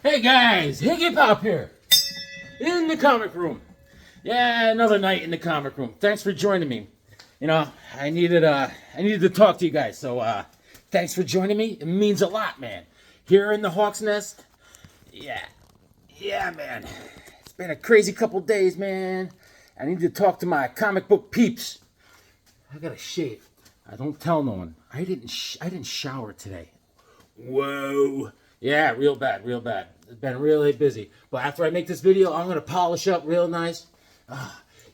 Hey guys, Higgy Pop here, in the comic room. Yeah, another night in the comic room. Thanks for joining me. You know, I needed to talk to you guys, so thanks for joining me. It means a lot, man. Here in the Hawk's Nest, yeah, man. It's been a crazy couple days, man. I need to talk to my comic book peeps. I gotta shave. I don't tell no one. I didn't shower today. Whoa. Yeah, real bad. It's been really busy. But after I make this video, I'm going to polish up real nice.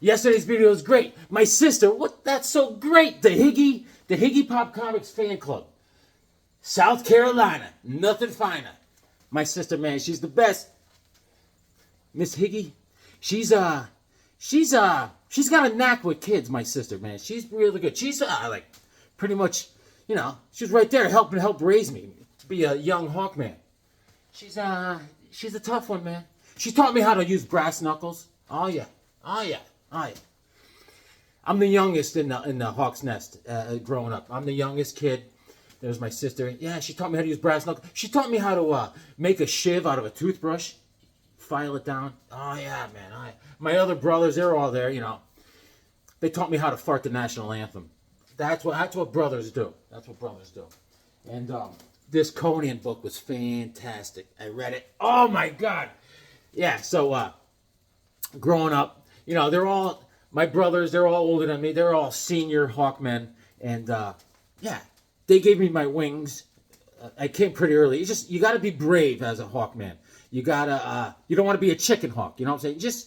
Yesterday's video was great. My sister, that's so great. The Higgy Pop Comics fan club. South Carolina. Nothing finer. My sister, man, she's the best. Miss Higgy, she's got a knack with kids, my sister, man. She's really good. She's like pretty much, you know, she's right there help raise me to be a young Hawkman. She's a tough one, man. She taught me how to use brass knuckles. Oh yeah. I'm the youngest in the Hawk's Nest growing up. I'm the youngest kid. There's my sister. Yeah, she taught me how to use brass knuckles. She taught me how to make a shiv out of a toothbrush, file it down. Oh yeah, man. My other brothers, they're all there. You know, they taught me how to fart the national anthem. That's what brothers do. That's what brothers do. And this Conan book was fantastic. I read it. Oh my God. Yeah. So growing up, you know, my brothers. They're all older than me. They're all senior Hawkmen, and yeah, they gave me my wings. I came pretty early. It's just you got to be brave as a Hawkman. You gotta. You don't want to be a chicken hawk. You know what I'm saying?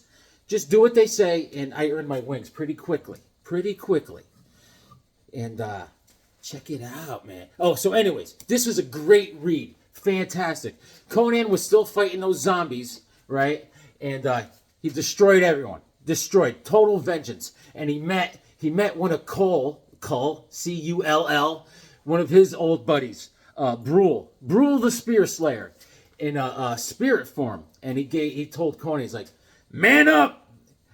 Just do what they say, and I earned my wings pretty quickly. And check it out, man. Oh, so anyways, this was a great read. Fantastic. Conan was still fighting those zombies, right? And he destroyed everyone. Destroyed. Total vengeance. And he met one of Cull, C-U-L-L, one of his old buddies, Brule the Spear Slayer, in a spirit form. And he told Conan, he's like, man up!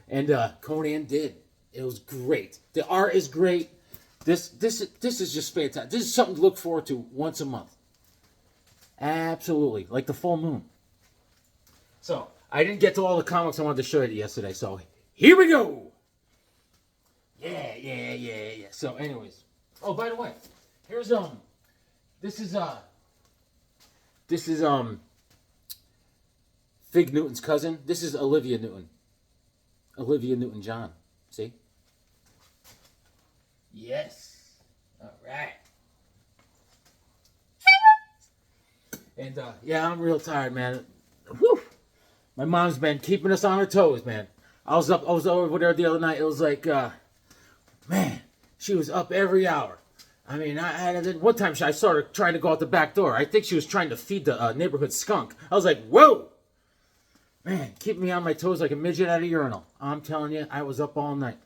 And Conan did. It was great. The art is great. This is just fantastic. This is something to look forward to once a month. Absolutely. Like the full moon. So, I didn't get to all the comics I wanted to show you yesterday, so here we go! Yeah. So, anyways. Oh, by the way, here's, this is Fig Newton's cousin. This is Olivia Newton. Olivia Newton-John. See? Yes. All right. And yeah, I'm real tired, man. Whew. My mom's been keeping us on our toes, man. I was over there the other night. It was like, man, she was up every hour. I mean, one time I saw her trying to go out the back door. I think she was trying to feed the neighborhood skunk. I was like, whoa, man, keep me on my toes like a midget at a urinal. I'm telling you, I was up all night.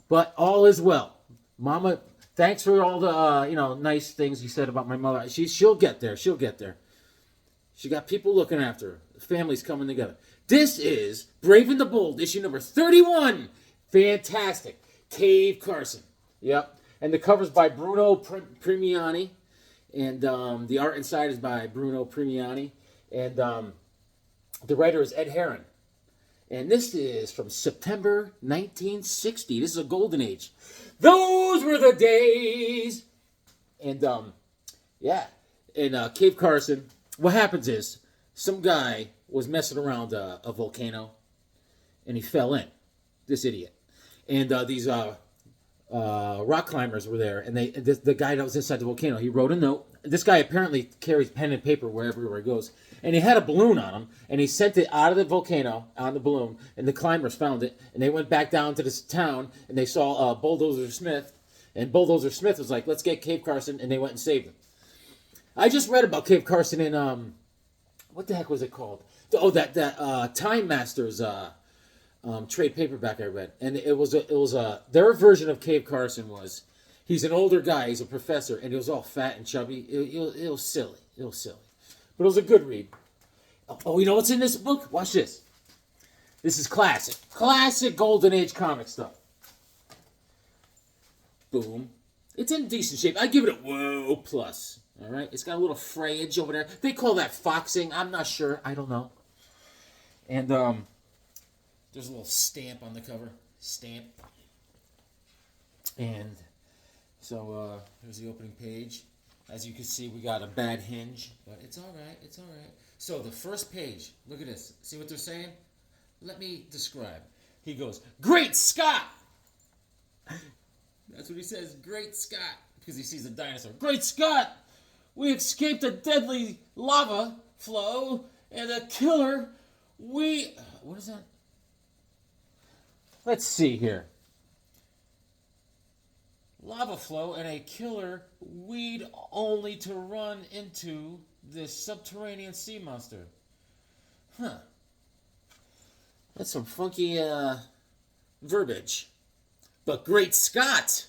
But all is well. Mama, thanks for all the nice things you said about my mother. She'll get there. She got people looking after her. The family's coming together. This is Brave and the Bold, issue number 31. Fantastic. Cave Carson. Yep. And the cover's by Bruno Premiani. And the art inside is by Bruno Premiani. And the writer is Ed Herron. And this is from September 1960. This is a golden age. Those were the days. And, yeah. In Cave Carson, what happens is some guy was messing around a volcano, and he fell in. This idiot. And these rock climbers were there, and the guy that was inside the volcano, he wrote a note. This guy apparently carries pen and paper wherever he goes. And he had a balloon on him, and he sent it out of the volcano on the balloon, and the climbers found it, and they went back down to this town, and they saw Bulldozer Smith, and Bulldozer Smith was like, let's get Cave Carson, and they went and saved him. I just read about Cave Carson in, what the heck was it called? Oh, that Time Masters trade paperback I read, and it was their version of Cave Carson was, he's an older guy, he's a professor, and he was all fat and chubby. It was silly. But it was a good read. Oh, you know what's in this book? Watch this. This is classic. Classic Golden Age comic stuff. Boom. It's in decent shape. I give it a whoa plus. All right, it's got a little frayage over there. They call that foxing. I'm not sure. I don't know. And there's a little stamp on the cover. Stamp. And so here's the opening page. As you can see, we got a bad hinge, but it's all right. It's all right. So the first page, look at this. See what they're saying? Let me describe. He goes, "Great Scott!" That's what he says, "Great Scott," because he sees a dinosaur. "Great Scott! We escaped a deadly lava flow and a killer. What is that? Let's see here. Lava flow and a killer weed only to run into this subterranean sea monster." Huh. That's some funky verbiage. But Great Scott!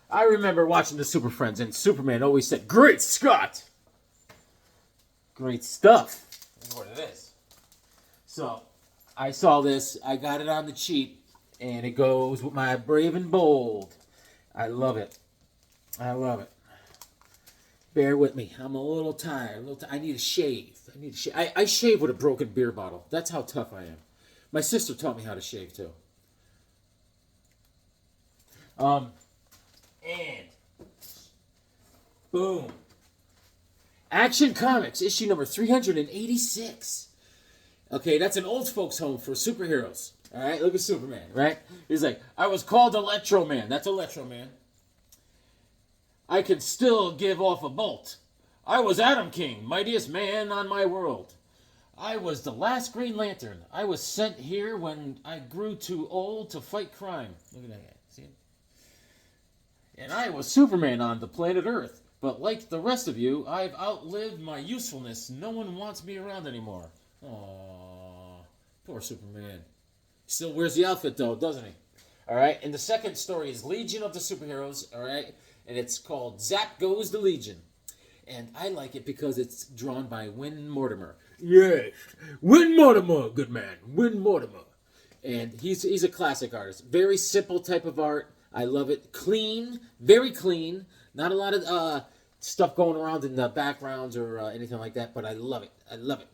I remember watching the Super Friends, and Superman always said, "Great Scott!" Great stuff. That's what it is. So, I saw this. I got it on the cheap, and it goes with my Brave and Bold. I love it. I love it. Bear with me. I'm a little tired. I need a shave. I shave with a broken beer bottle. That's how tough I am. My sister taught me how to shave, too. And boom. Action Comics, issue number 386. Okay, that's an old folks' home for superheroes. All right, look at Superman, right? He's like, "I was called Electro Man." That's Electro Man. "I can still give off a bolt. I was Atom King, mightiest man on my world. I was the last Green Lantern. I was sent here when I grew too old to fight crime." Look at that guy. See it? "And I was Superman on the planet Earth. But like the rest of you, I've outlived my usefulness. No one wants me around anymore." Aww, poor Superman. Still wears the outfit though, doesn't he? All right, and the second story is Legion of the Superheroes, all right? And it's called Zap Goes the Legion. And I like it because it's drawn by Win Mortimer. Yes, Win Mortimer, good man, Win Mortimer. And he's a classic artist. Very simple type of art. I love it. Clean, very clean. Not a lot of stuff going around in the backgrounds or anything like that, but I love it. I love it.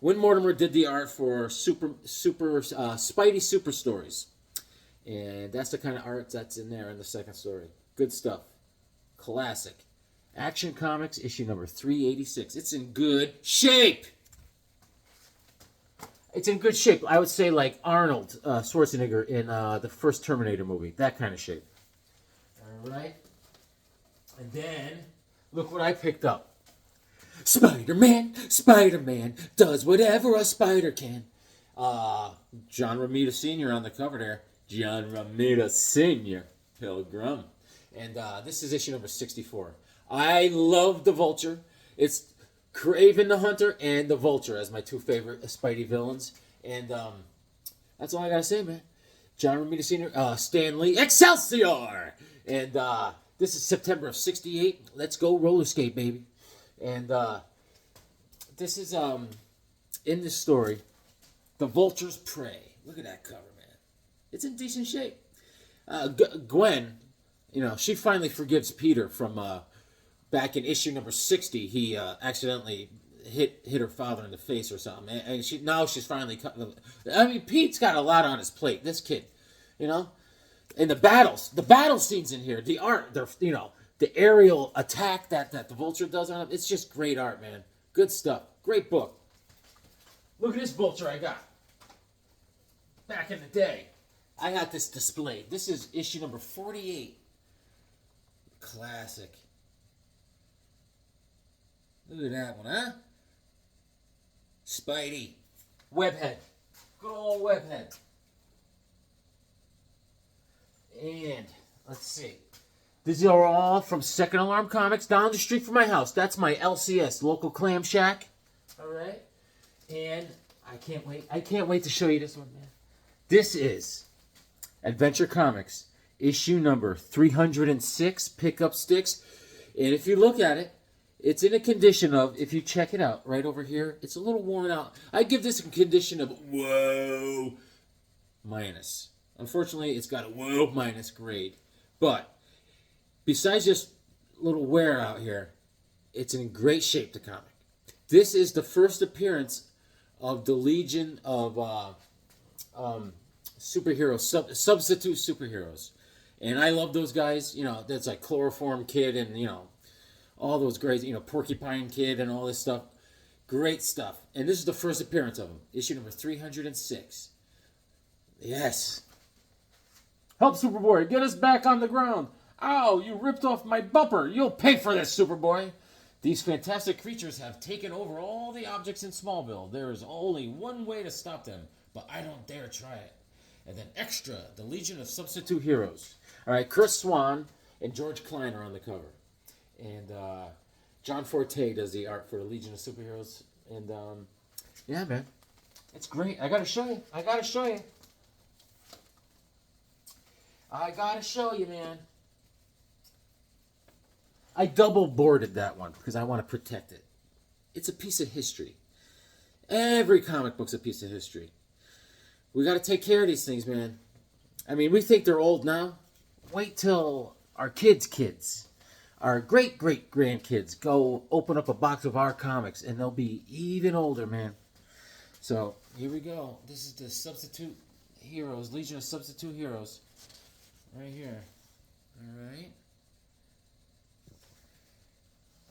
Win Mortimer did the art for Spidey Super Stories. And that's the kind of art that's in there in the second story. Good stuff. Classic. Action Comics, issue number 386. It's in good shape. It's in good shape. I would say like Arnold Schwarzenegger in the first Terminator movie. That kind of shape. All right. And then, look what I picked up. Spider-Man does whatever a spider can. John Romita Sr. on the cover there. John Romita Sr. Pilgrim. And this is issue number 64. I love the Vulture. It's Kraven the Hunter and the Vulture as my two favorite Spidey villains. And that's all I gotta say, man. John Romita Sr., Stan Lee, Excelsior! And this is September of 68. Let's go roller skate, baby. And this is, in this story, the Vulture's Prey. Look at that cover, man. It's in decent shape. Gwen, you know, she finally forgives Peter from back in issue number 60. He accidentally hit her father in the face or something. And she's finally cutting. I mean, Pete's got a lot on his plate. This kid, you know. And the battle scenes in here, the art, the aerial attack that the Vulture does on him, it's just great art, man. Good stuff. Great book. Look at this Vulture I got. Back in the day, I got this displayed. This is issue number 48. Classic. Look at that one, huh? Spidey. Webhead. Good old Webhead. And, let's see. These are all from Second Alarm Comics down the street from my house. That's my LCS, local clam shack. All right? And I can't wait. I can't wait to show you this one, man. This is Adventure Comics, issue number 306, Pickup Sticks. And if you look at it, it's in a condition of, if you check it out, right over here, it's a little worn out. I give this a condition of, whoa, minus. Unfortunately, it's got a whoa minus grade. But besides just little wear out here, it's in great shape, the comic. This is the first appearance of the Legion of superheroes, substitute superheroes. And I love those guys. You know, that's like Chloroform Kid and, you know, all those great, you know, Porcupine Kid and all this stuff. Great stuff. And this is the first appearance of them. Issue number 306. Yes. Help, Superboy. Get us back on the ground. Ow, you ripped off my bumper. You'll pay for this, Superboy. These fantastic creatures have taken over all the objects in Smallville. There is only one way to stop them, but I don't dare try it. And then extra, the Legion of Substitute Heroes. All right, Chris Swan and George Klein are on the cover. And John Forte does the art for the Legion of Superheroes. And yeah, man, it's great. I got to show you. I got to show you. I got to show you, man. I double boarded that one because I want to protect it. It's a piece of history. Every comic book's a piece of history. We got to take care of these things, man. I mean, we think they're old now. Wait till our kids, our great-great-grandkids go open up a box of our comics, and they'll be even older, man. So, here we go. This is the Substitute Heroes, Legion of Substitute Heroes. Right here. All right.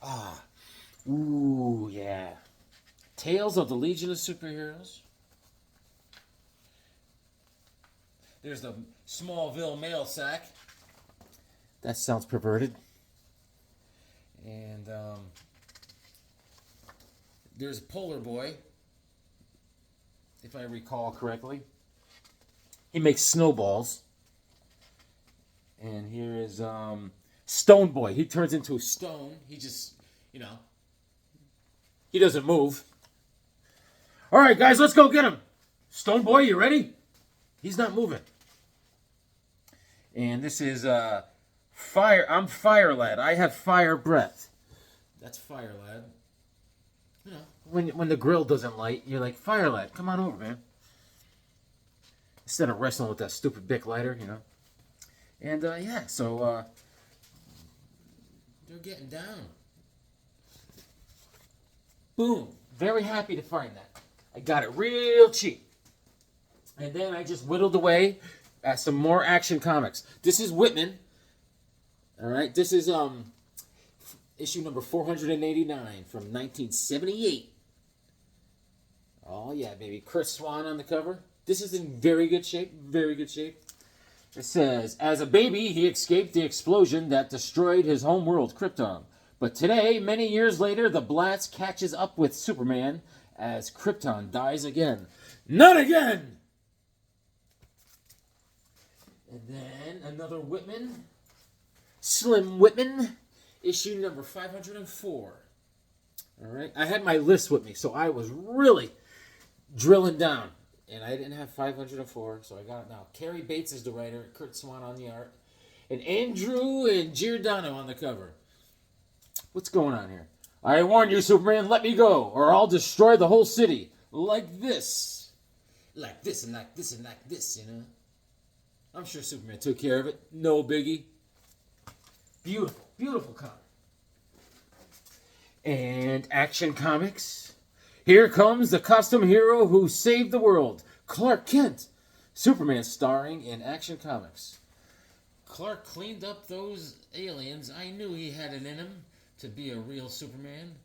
Ah. Ooh, yeah. Tales of the Legion of Superheroes. There's the Smallville mail sack. That sounds perverted. And there's Polar Boy, if I recall correctly. He makes snowballs. And here is Stone Boy. He turns into a stone. He just, you know, he doesn't move. All right, guys, let's go get him. Stone Boy, you ready? He's not moving. And this is Fire. I'm Fire Lad. I have fire breath. That's Fire Lad. You know, when the grill doesn't light, you're like, Fire Lad, come on over, man. Instead of wrestling with that stupid Bic lighter, you know. And yeah, so they're getting down. Boom. Very happy to find that. I got it real cheap. And then I just whittled away at some more Action Comics. This is Whitman. All right. This is issue number 489 from 1978. Oh, yeah, baby. Chris Swan on the cover. This is in very good shape. Very good shape. It says, as a baby, he escaped the explosion that destroyed his home world, Krypton. But today, many years later, the blast catches up with Superman as Krypton dies again. Not again! And then another Whitman. Slim Whitman. Issue number 504. All right. I had my list with me, so I was really drilling down. And I didn't have 504, so I got it now. Carrie Bates is the writer. Kurt Swan on the art. And Andrew and Giordano on the cover. What's going on here? I warn you, Superman, let me go, or I'll destroy the whole city. Like this. Like this and like this and like this, you know? I'm sure Superman took care of it. No biggie. Beautiful, beautiful comic. And Action Comics. Here comes the costume hero who saved the world. Clark Kent. Superman starring in Action Comics. Clark cleaned up those aliens. I knew he had it in him to be a real Superman.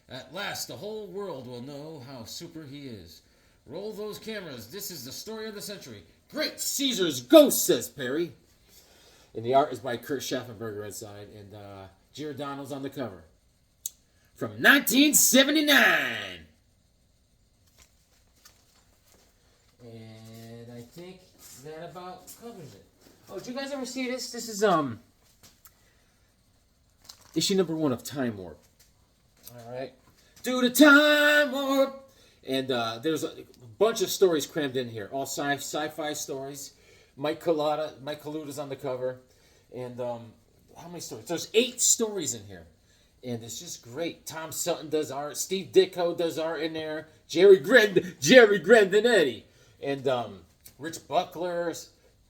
At last, the whole world will know how super he is. Roll those cameras. This is the story of the century. Great Caesar's ghost, says Perry. And the art is by Kurt Schaffenberger inside. And Giordano's on the cover. From 1979. And I think that about covers it. Oh, did you guys ever see this? This is issue number 1 of Time Warp. All right. Do the Time Warp! And there's a bunch of stories crammed in here. All sci-fi stories. Mike Kaluta's on the cover. And how many stories? There's 8 stories in here. And it's just great. Tom Sutton does art. Steve Ditko does art in there. Jerry Grandinetti. And Rich Buckler.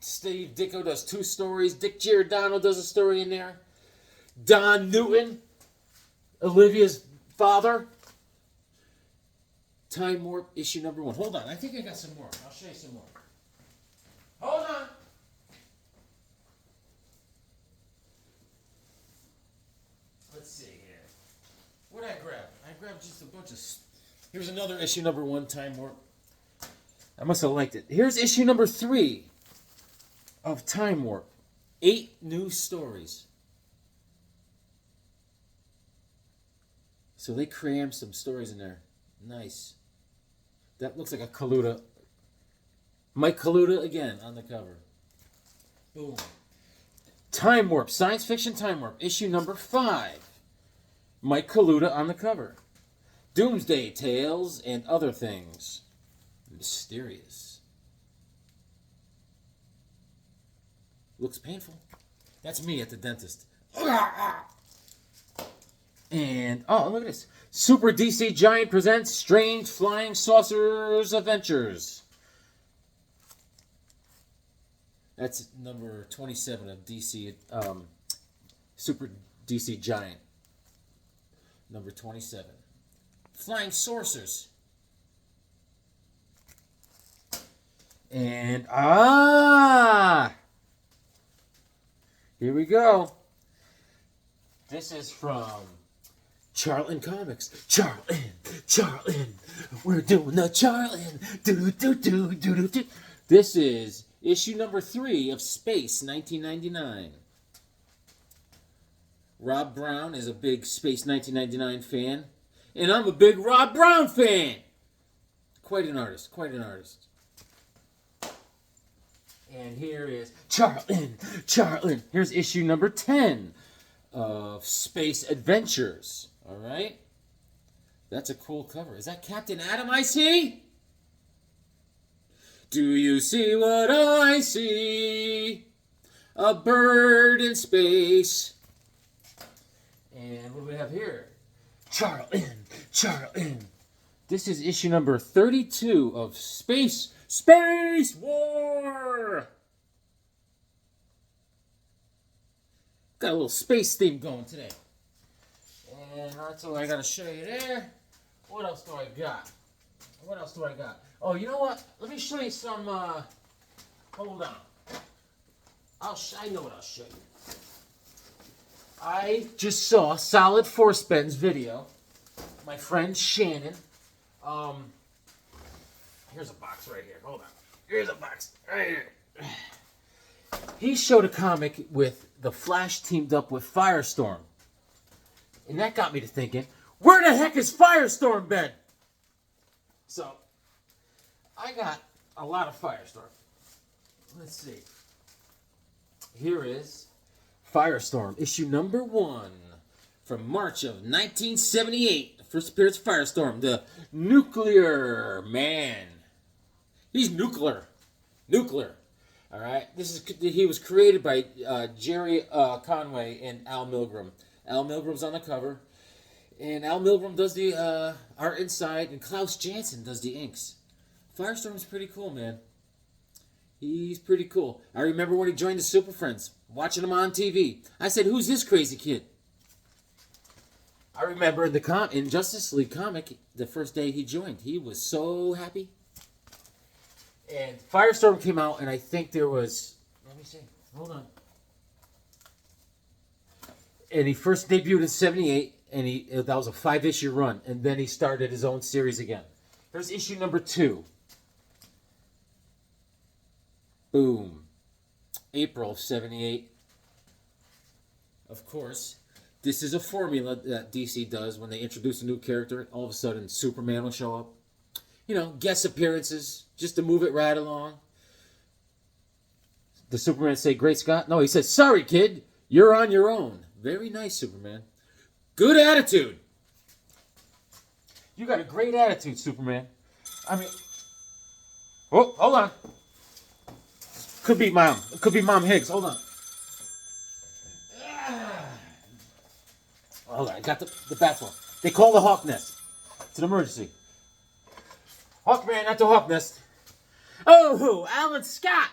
Steve Ditko does 2 stories. Dick Giordano does a story in there. Don Newton, Olivia's father. Time Warp issue number 1. Hold on, I think I got some more. I'll show you some more. Hold on. Let's see here. What did I grab? I grabbed just a bunch of... Here's another issue number 1, Time Warp. I must have liked it. Here's issue number 3 of Time Warp. 8 new stories. So they crammed some stories in there. Nice. That looks like a Kaluta. Mike Kaluta again on the cover. Boom. Time Warp, Science Fiction Time Warp, issue number 5. Mike Kaluta on the cover. Doomsday Tales and Other Things. Mysterious. Looks painful. That's me at the dentist. And, oh, look at this. Super DC Giant presents Strange Flying Saucers Adventures. That's number 27 of DC, Super DC Giant. Number 27. Flying Saucers. And, here we go. This is from Charlton Comics. Charlton. We're doing the Charlton. Do. This is issue number 3 of Space 1999. Rob Brown is a big Space 1999 fan. And I'm a big Rob Brown fan. Quite an artist. And here is Charlton. Here's issue number 10 of Space Adventures. All right? That's a cool cover. Is that Captain Atom I see? Do you see what I see? A bird in space. And what do we have here? Charlton. This is issue number 32 of Space War. Got a little space theme going today. And that's all I got to show you there. What else do I got? Oh, you know what? Let me show you some, hold on. I know what I'll show you. I just saw Solid Force Ben's video. My friend Shannon. Here's a box right here. Hold on. Here's a box right here. He showed a comic with the Flash teamed up with Firestorm. And that got me to thinking, where the heck is Firestorm been? So, I got a lot of Firestorm. Let's see. Here is Firestorm, issue number 1 from March of 1978. The first appearance of Firestorm, the Nuclear Man. He's nuclear. All right. He was created by Jerry Conway and Al Milgrom. Al Milgrom's on the cover, and Al Milgrom does the art inside, and Klaus Janson does the inks. Firestorm's pretty cool, man. He's pretty cool. I remember when he joined the Super Friends, watching him on TV. I said, "Who's this crazy kid?" I remember in Justice League comic, the first day he joined, he was so happy. And Firestorm came out, and I think there was... Let me see. Hold on. And he first debuted in 78, and that was a 5-issue run. And then he started his own series again. Here's issue number 2. Boom. April of 78. Of course, this is a formula that DC does when they introduce a new character. All of a sudden, Superman will show up. You know, guest appearances, just to move it right along. Does Superman say, "Great Scott"? No, he says, "Sorry, kid, you're on your own." Very nice, Superman. Good attitude. You got a great attitude, Superman. I mean... Oh, hold on. Could be Mom. It could be Mom Higgs. Hold on. Hold on, I got the bathroom. They call the Hawk Nest. It's an emergency. Hawkman at the Hawk Nest. Oh, Alan Scott.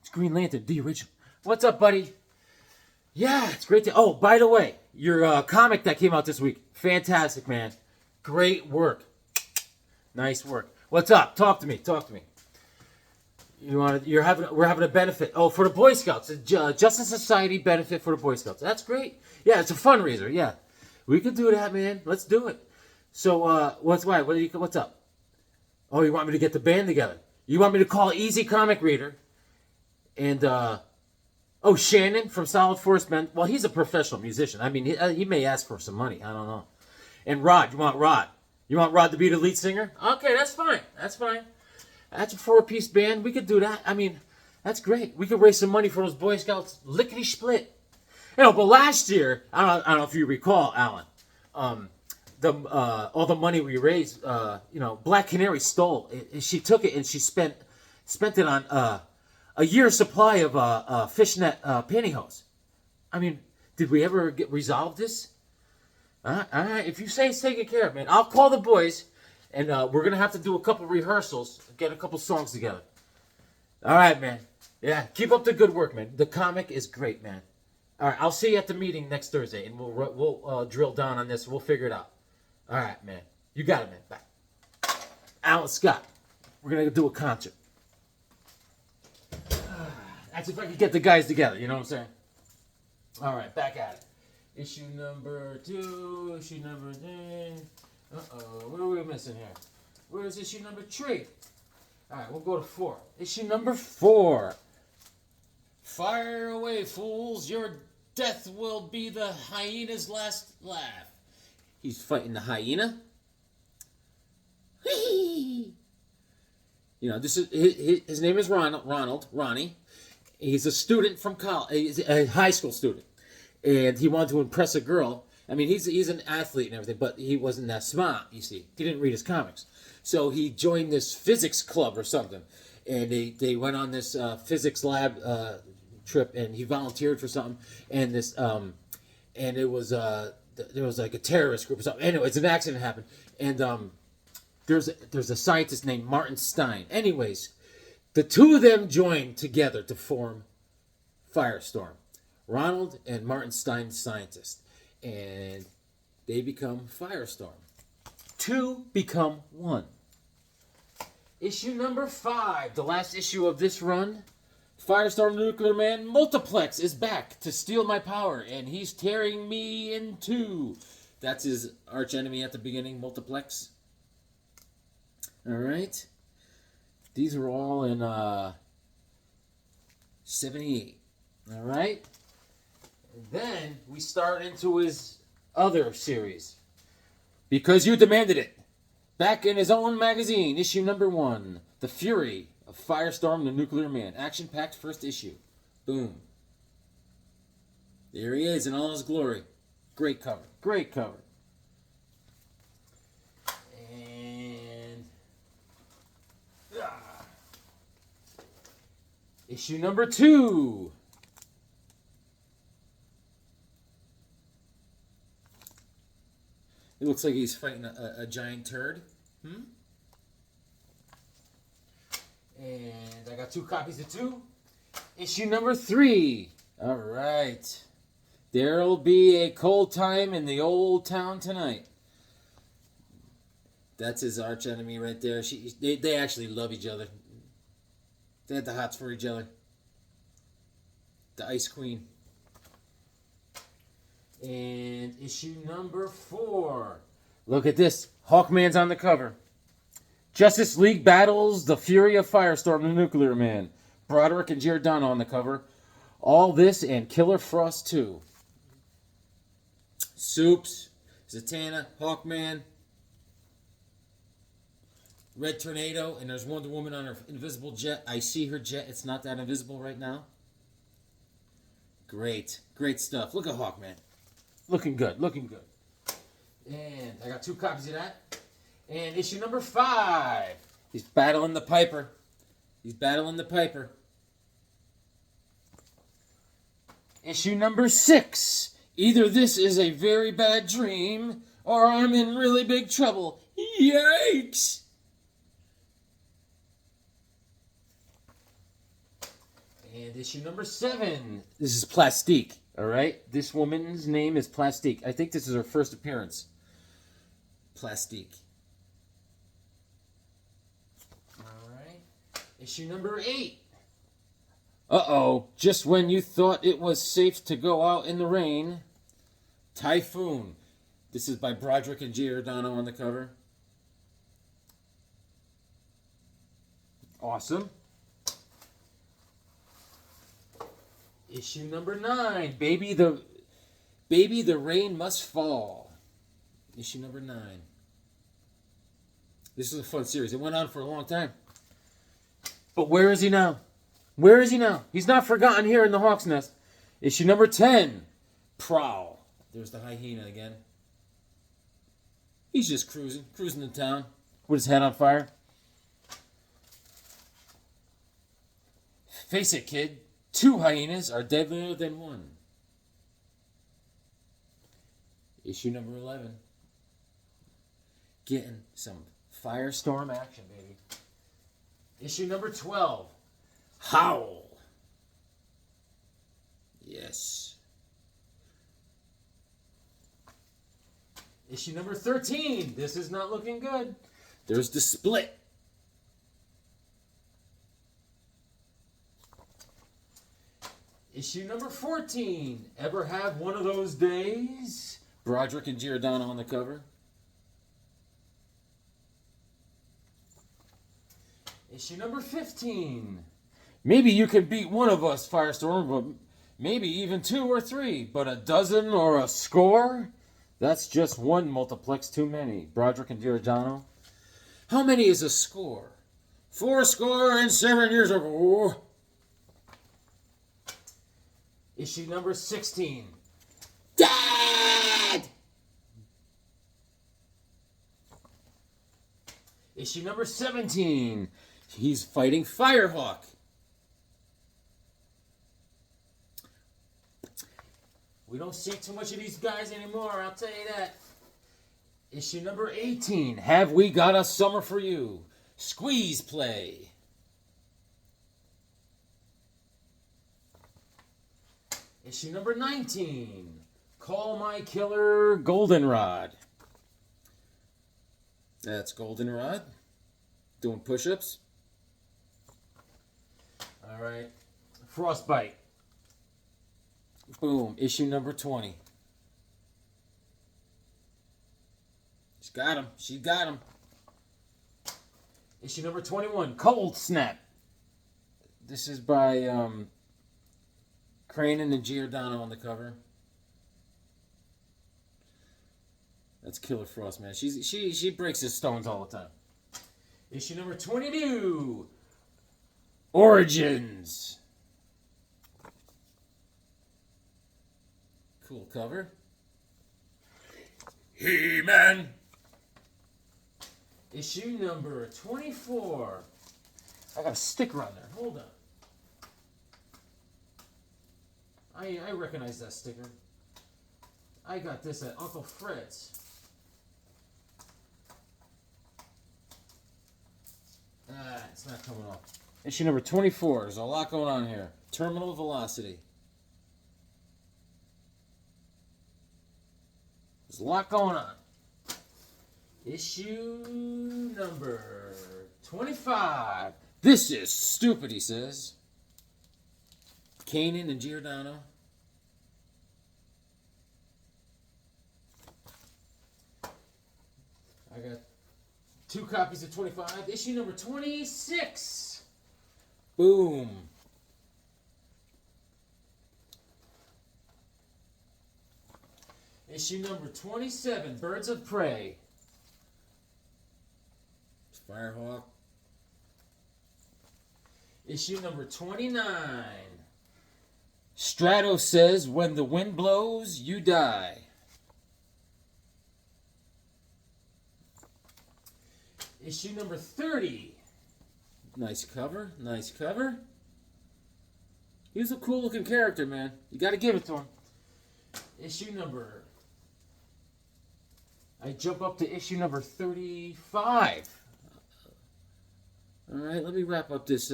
It's Green Lantern, the original. What's up, buddy? Yeah, it's great to. Oh, by the way, your comic that came out this week, fantastic, man. Great work. Nice work. What's up? Talk to me. Talk to me. We're having a benefit. Oh, for the Boy Scouts, a Justice Society benefit for the Boy Scouts. That's great. Yeah, it's a fundraiser. Yeah, we could do that, man. Let's do it. So, what's up? Oh, you want me to get the band together? You want me to call Easy Comic Reader and Shannon from Solid Force Men. Well, he's a professional musician. I mean, he may ask for some money. I don't know. And Rod, you want Rod? You want Rod to be the lead singer? Okay, that's fine. That's fine. That's a 4-piece band. We could do that. I mean, that's great. We could raise some money for those Boy Scouts. Lickety split. But last year, I don't know if you recall, Alan. All the money we raised, Black Canary stole. She took it and she spent it on a year's supply of fishnet pantyhose. I mean, did we ever resolve this? All right, if you say it's taken care of, man, I'll call the boys, and we're gonna have to do a couple rehearsals, get a couple songs together. All right, man. Yeah, keep up the good work, man. The comic is great, man. All right, I'll see you at the meeting next Thursday, and we'll drill down on this. We'll figure it out. All right, man. You got it, man. Bye. Alan Scott. We're gonna do a concert. That's if I can get the guys together. You know what I'm saying? All right, back at it. Issue number 2. Issue number 3. What are we missing here? Where's issue number 3? All right, we'll go to 4. Issue number 4. Fire away, fools. Your death will be the hyena's last laugh. He's fighting the hyena. This is his name is Ronnie. He's a student from college. He's a high school student. And he wanted to impress a girl. I mean, he's an athlete and everything, but he wasn't that smart, you see. He didn't read his comics. So he joined this physics club or something. And they went on this physics lab trip, and he volunteered for something. And and it was there was like a terrorist group or something. Anyways, an accident happened. And there's a scientist named Martin Stein. Anyways, the two of them joined together to form Firestorm. Ronald and Martin Stein, scientists. And they become Firestorm. 2 become 1. Issue number 5, the last issue of this run. Firestorm Nuclear Man Multiplex is back to steal my power, and he's tearing me in 2. That's his arch enemy at the beginning, Multiplex. Alright. These were all in 78. Alright. Then we start into his other series. Because you demanded it. Back in his own magazine, issue number 1. The Fury of Firestorm the Nuclear Man. Action-packed first issue. Boom. There he is in all his glory. Great cover. Great cover. And issue number 2. It looks like he's fighting a giant turd. And I got 2 copies of 2. Issue number 3. All right. There'll be a cold time in the old town tonight. That's his arch enemy right there. They actually love each other. They had the hots for each other. The Ice Queen. And issue number 4. Look at this. Hawkman's on the cover. Justice League battles the Fury of Firestorm, the Nuclear Man. Broderick and Giordano on the cover. All this and Killer Frost 2. Soups, Zatanna, Hawkman, Red Tornado, and there's Wonder Woman on her invisible jet. I see her jet. It's not that invisible right now. Great. Great stuff. Look at Hawkman. Looking good. Looking good. And I got 2 copies of that. And issue number 5. He's battling the Piper. He's battling the Piper. Issue number 6. Either this is a very bad dream, or I'm in really big trouble. Yikes! And issue number 7. This is Plastique, all right? This woman's name is Plastique. I think this is her first appearance. Plastique. All right. Issue number 8. Uh-oh. Just when you thought it was safe to go out in the rain, Typhoon. This is by Broderick and Giordano on the cover. Awesome. Issue number 9. Baby, the rain must fall. Issue number 9. This is a fun series. It went on for a long time. But where is he now? Where is he now? He's not forgotten here in the Hawk's Nest. Issue number 10. Prowl. There's the hyena again. He's just cruising in town with his head on fire. Face it, kid. 2 hyenas are deadlier than 1. Issue number 11. Getting some Firestorm action, baby. Issue number 12. Howl. Yes. Issue number 13. This is not looking good. There's the split. Issue number 14. Ever have one of those days? Broderick and Giordano on the cover. Issue number 15. Maybe you can beat one of us, Firestorm, but maybe even 2 or 3. But a dozen or a score? That's just one multiplex too many. Broderick and Giordano. How many is a score? 407 years ago. Issue number 16. Dad! Issue number 17. He's fighting Firehawk. We don't see too much of these guys anymore, I'll tell you that. Issue number 18. Have we got a summer for you? Squeeze play. Issue number 19. Call my killer Goldenrod. That's Goldenrod doing push-ups. All right. Frostbite. Boom. Issue number 20. She's got him. She got him. Issue number 21. Cold Snap. This is by Crane and Giordano on the cover. That's Killer Frost, man. She breaks his stones all the time. Issue number 22. Origins. Cool cover. He-Man. Issue number 24. I got a sticker on there. Hold on. I recognize that sticker. I got this at Uncle Fred's. It's not coming off. Issue number 24. There's a lot going on here. Terminal Velocity. There's a lot going on. Issue number 25. This is stupid, he says. Kanan and Giordano. I got 2 copies of 25. Issue number 26. Boom. Issue number 27. Birds of Prey. Firehawk. Issue number 29. Strato says, when the wind blows, you die. Issue number 30. Nice cover. Nice cover. He was a cool looking character, man. You got to give it to him. Issue number... I jump up to issue number 35. Alright, let me wrap up this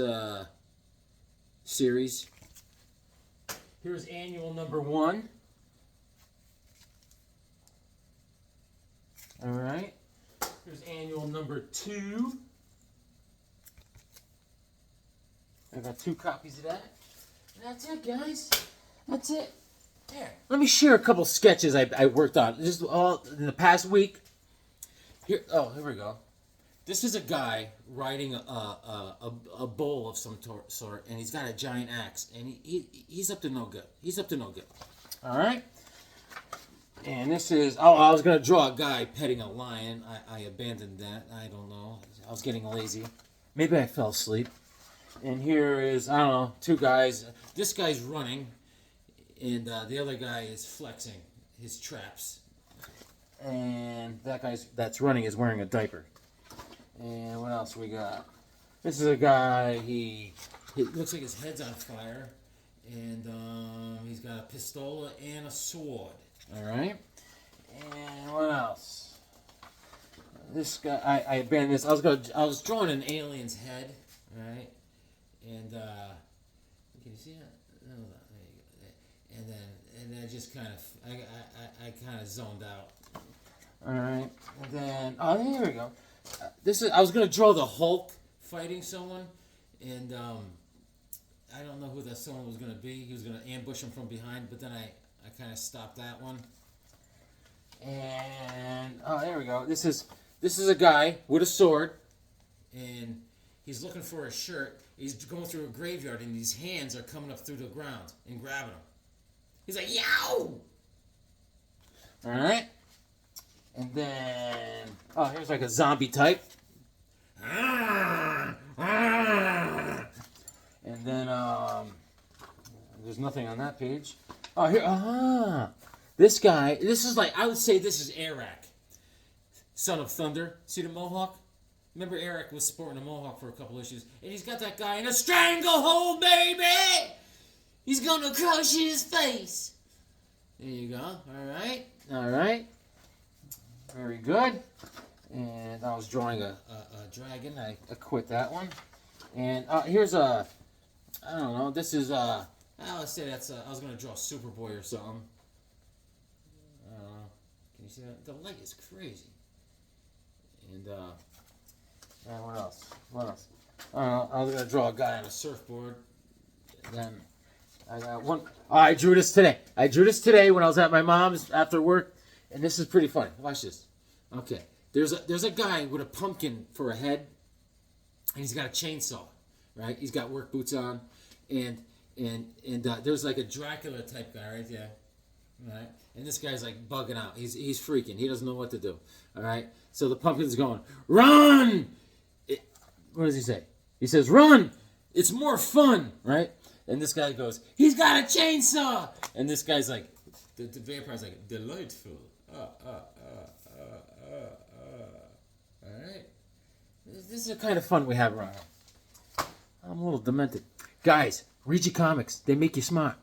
series. Here's annual number 1. All right. Here's annual number 2. I got 2 copies of that. And that's it, guys. That's it. There. Let me share a couple sketches I worked on just all in the past week. Here we go. This is a guy riding a bull of some sort, and he's got a giant axe, and he's up to no good. He's up to no good. All right. And this is, I was going to draw a guy petting a lion. I abandoned that. I don't know. I was getting lazy. Maybe I fell asleep. And here is, I don't know, 2 guys. This guy's running, and the other guy is flexing his traps. And that guy that's running is wearing a diaper. And what else we got? This is a guy, he looks like his head's on fire. And he's got a pistola and a sword. All right. And what else? This guy, I abandoned this. I was drawing an alien's head, right? And can you see that? No, there you go. And then I just kind of, I kind of zoned out. All right. And then, here we go. I was gonna draw the Hulk fighting someone, and I don't know who that someone was gonna be. He was gonna ambush him from behind, but then I kind of stopped that one. And there we go. This is a guy with a sword, and he's looking for a shirt. He's going through a graveyard, and these hands are coming up through the ground and grabbing him. He's like, yow! All right. And then, here's like a zombie type. And then, there's nothing on that page. Oh, here, this guy, this is like, I would say this is Eric, Son of Thunder. See the mohawk? Remember Eric was sporting a mohawk for a couple issues. And he's got that guy in a stranglehold, baby! He's gonna crush his face. There you go. All right. All right. Very good. And I was drawing a dragon. I quit that one. And here's a, I don't know, this is let's say that's I was going to draw Superboy or something. I don't know. Can you see that? The light is crazy. And what else? What else? I was going to draw a guy on a surfboard. And then I got one. I drew this today. I drew this today when I was at my mom's after work. And this is pretty funny. Watch this. Okay. There's a guy with a pumpkin for a head. And he's got a chainsaw. Right? He's got work boots on. And there's like a Dracula type guy right there. Right? And this guy's like bugging out. He's freaking. He doesn't know what to do. All right? So the pumpkin's going, run! What does he say? He says, run! It's more fun. Right? And this guy goes, he's got a chainsaw! And this guy's like, the vampire's like, delightful. Alright. This is the kind of fun we have around. I'm a little demented. Guys, read your comics. They make you smart.